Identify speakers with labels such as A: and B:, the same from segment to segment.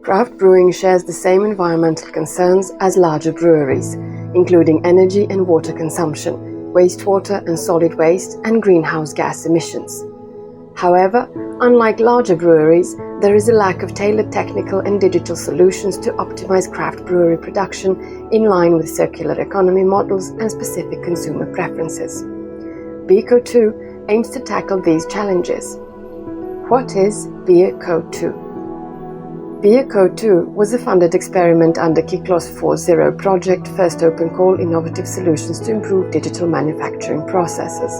A: Craft brewing shares the same environmental concerns as larger breweries, including energy and water consumption, wastewater and solid waste, and greenhouse gas emissions. However, unlike larger breweries, there is a lack of tailored technical and digital solutions to optimize craft brewery production in line with circular economy models and specific consumer preferences. BEERco2 aims to tackle these challenges. What is BEERco2? BEERco2 was a funded experiment under KYKLOS4.0 project First Open Call Innovative Solutions to Improve Digital Manufacturing Processes.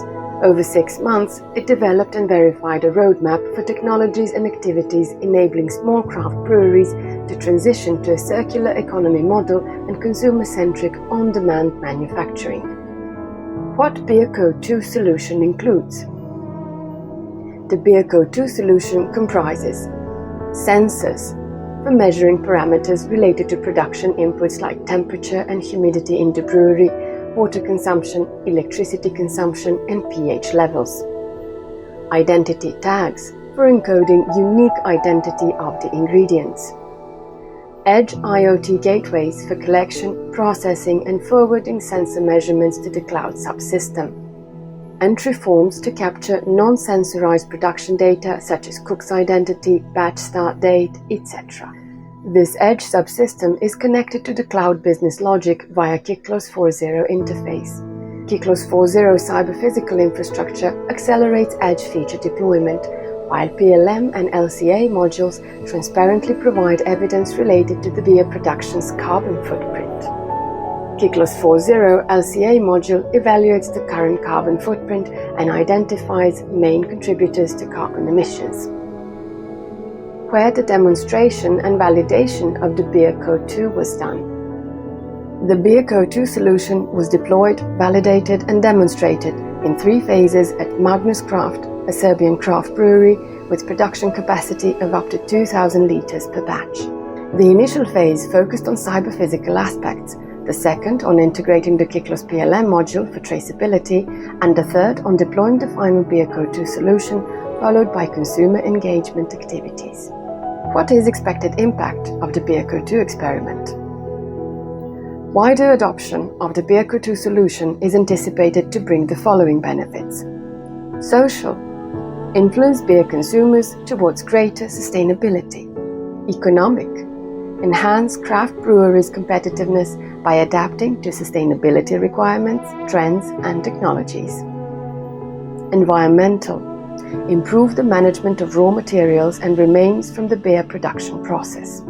A: Over 6 months, it developed and verified a roadmap for technologies and activities enabling small craft breweries to transition to a circular economy model and consumer-centric on-demand manufacturing. What BEERco2 solution includes? The BEERco2 solution comprises sensors for measuring parameters related to production inputs like temperature and humidity in the brewery, water consumption, electricity consumption, and pH levels. Identity tags for encoding unique identity of the ingredients. Edge IoT gateways for collection, processing, and forwarding sensor measurements to the cloud subsystem. Entry forms to capture non-sensorized production data such as cook's identity, batch start date, etc. This edge subsystem is connected to the cloud business logic via KYKLOS4.0 interface. KYKLOS4.0 cyber-physical infrastructure accelerates edge feature deployment, while PLM and LCA modules transparently provide evidence related to the beer production's carbon footprint. KYKLOS4.0 LCA module evaluates the current carbon footprint and identifies main contributors to carbon emissions. Where the demonstration and validation of the BEERco2 was done. The BEERco2 solution was deployed, validated and demonstrated in 3 phases at Magnus Craft, a Serbian craft brewery with production capacity of up to 2,000 liters per batch. The initial phase focused on cyber-physical aspects, the second on integrating the KYKLOS PLM module for traceability, and the third on deploying the final BEERco2 solution, followed by consumer engagement activities. What is expected impact of the BEERco2 experiment? Wider adoption of the BEERco2 solution is anticipated to bring the following benefits. Social. Influence beer consumers towards greater sustainability. Economic. Enhance craft breweries' competitiveness by adapting to sustainability requirements, trends, and technologies. Environmental. Improve the management of raw materials and remains from the beer production process.